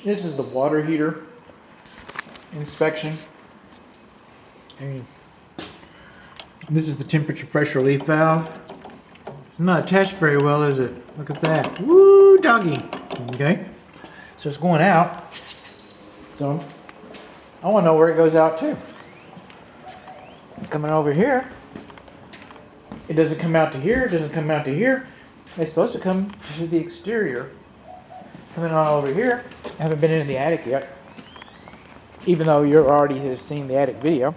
This is the water heater inspection. And this is the temperature pressure relief valve. It's not attached very well, is it? Look at that. Woo, doggy. Okay. So it's going out. So I want to know where it goes out to. Coming over here. It doesn't come out to here. It doesn't come out to here. It's supposed to come to the exterior. Coming on over here. I haven't been in the attic yet. Even though you already have seen the attic video.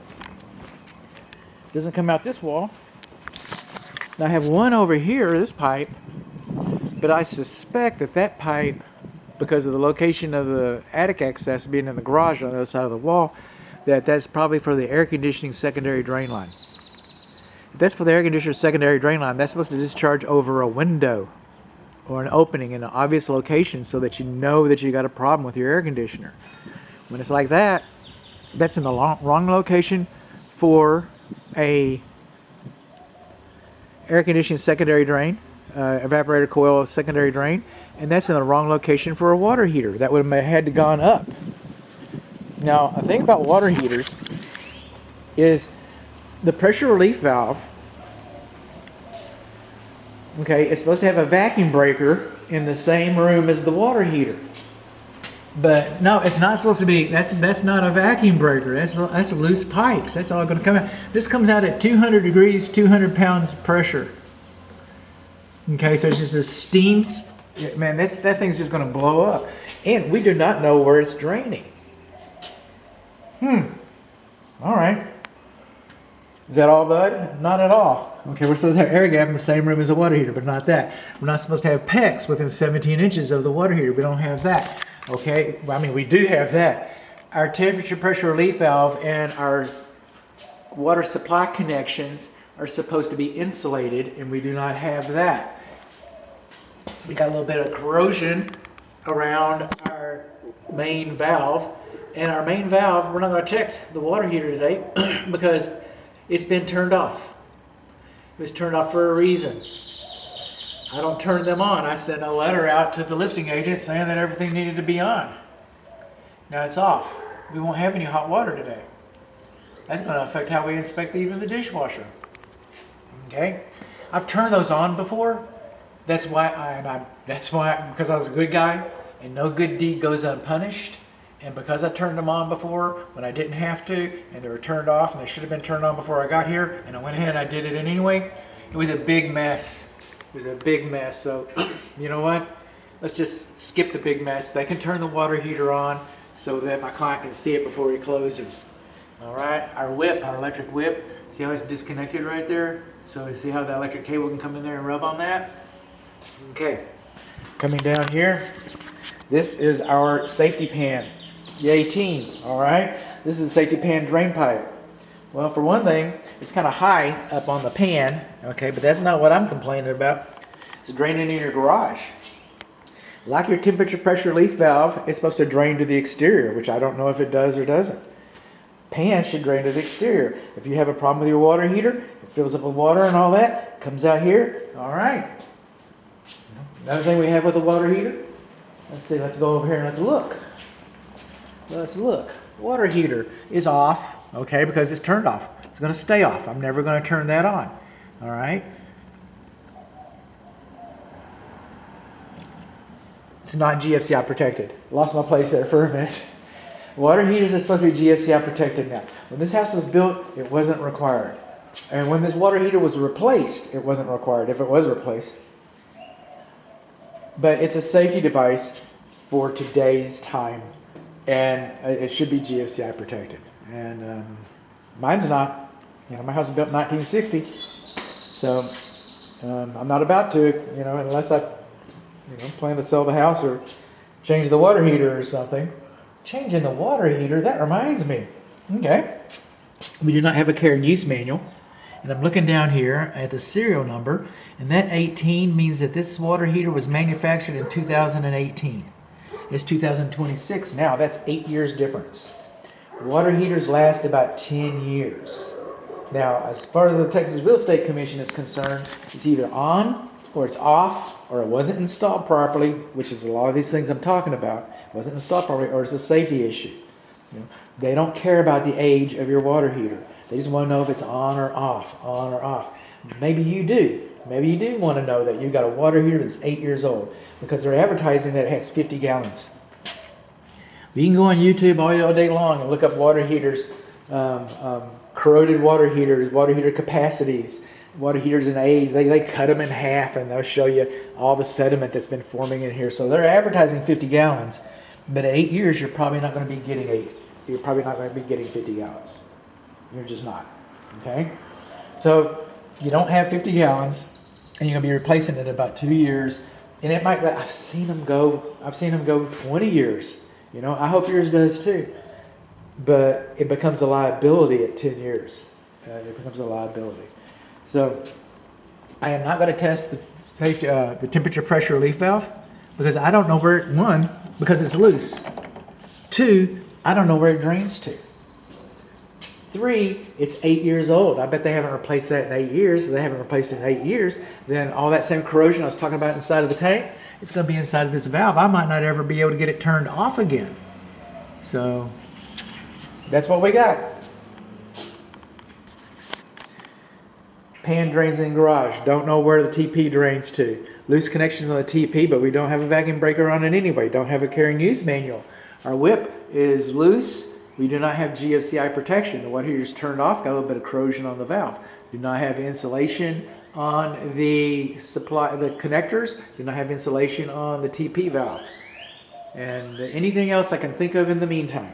Doesn't come out this wall. Now I have one over here, this pipe, but I suspect that that pipe, because of the location of the attic access being in the garage on the other side of the wall, that's probably for the air conditioning secondary drain line. If that's for the air conditioner secondary drain line, that's supposed to discharge over a window or an opening in an obvious location so that you know that you got a problem with your air conditioner. When it's like that, that's in the wrong location for a air conditioning secondary drain, evaporator coil secondary drain, and that's in the wrong location for a water heater. That would have had to gone up. Now, the thing about water heaters is the pressure relief valve, okay, it's supposed to have a vacuum breaker in the same room as the water heater. But no, it's not supposed to be. That's not a vacuum breaker. That's loose pipes. That's all going to come out. This comes out at 200 degrees, 200 pounds pressure. Okay, so it's just a steam. Man, that thing's just going to blow up, and we do not know where it's draining. All right. Is that all, bud? Not at all. Okay, we're supposed to have air gap in the same room as a water heater, but not that. We're not supposed to have PEX within 17 inches of the water heater. We don't have that. Okay, well, I mean, we do have that. Our temperature pressure relief valve and our water supply connections are supposed to be insulated, and we do not have that. We got a little bit of corrosion around our main valve, and our main valve, we're not going to check the water heater today because it's been turned off. It was turned off for a reason. I don't turn them on. I sent a letter out to the listing agent saying that everything needed to be on. Now it's off. We won't have any hot water today. That's going to affect how we inspect even the dishwasher. Okay? I've turned those on before. That's why because I was a good guy and no good deed goes unpunished. And because I turned them on before when I didn't have to, and they were turned off and they should have been turned on before I got here, and I went ahead and I did it anyway, it was a big mess. It was a big mess. So, you know what? Let's just skip the big mess. They can turn the water heater on so that my client can see it before he closes. All right? Our electric whip, see how it's disconnected right there? So you see how the electric cable can come in there and rub on that? Okay. Coming down here, this is our safety pan. Yay team, all right? This is the safety pan drain pipe. Well, for one thing, it's kind of high up on the pan, okay, but that's not what I'm complaining about. It's draining in your garage. Like your temperature pressure release valve, it's supposed to drain to the exterior, which I don't know if it does or doesn't. Pan should drain to the exterior. If you have a problem with your water heater, it fills up with water and all that, comes out here, all right. Another thing we have with the water heater, let's see, let's go over here and let's look. Let's look. Water heater is off, okay, because it's turned off. It's going to stay off. I'm never going to turn that on. All right. It's not GFCI protected. Lost my place there for a minute. Water heaters are supposed to be GFCI protected now. When this house was built, it wasn't required. And when this water heater was replaced, it wasn't required, if it was replaced. But it's a safety device for today's time. And it should be GFCI protected. And mine's not. You know, my house was built in 1960. So I'm not about to, you know, unless I, you know, plan to sell the house or change the water heater or something. Changing the water heater, that reminds me. Okay. We do not have a care and use manual. And I'm looking down here at the serial number, and that 18 means that this water heater was manufactured in 2018. It's 2026 now. That's 8 years difference. Water heaters last about 10 years. Now, as far as the Texas Real Estate Commission is concerned, it's either on or it's off, or it wasn't installed properly, which is a lot of these things I'm talking about, wasn't installed properly, or it's a safety issue. You know, they don't care about the age of your water heater. They just want to know if it's on or off, on or off. Maybe you do. Maybe you do want to know that you've got a water heater that's 8 years old, because they're advertising that it has 50 gallons. You can go on YouTube all day long and look up water heaters, corroded water heater capacities, water heaters in age. They cut them in half and they'll show you all the sediment that's been forming in here. So they're advertising 50 gallons, but at 8 years you're probably not going to be getting 50 gallons. You're just not. Okay? So you don't have 50 gallons, and you're going to be replacing it in about 2 years. And it might. I've seen them go 20 years. You know, I hope yours does too. But it becomes a liability at 10 years. It becomes a liability. So I am not going to test the temperature pressure relief valve, because I don't know where it, one, because it's loose. Two, I don't know where it drains to. Three, it's 8 years old. I bet they haven't replaced that in 8 years. If they haven't replaced it in 8 years, then all that same corrosion I was talking about inside of the tank, it's going to be inside of this valve. I might not ever be able to get it turned off again. So that's what we got. Pan drains in garage. Don't know where the TP drains to. Loose connections on the TP, but we don't have a vacuum breaker on it anyway. Don't have a care and use manual. Our whip is loose. We do not have GFCI protection. The water heater is turned off, got a little bit of corrosion on the valve. Do not have insulation on the connectors. Do not have insulation on the TP valve. And anything else I can think of in the meantime.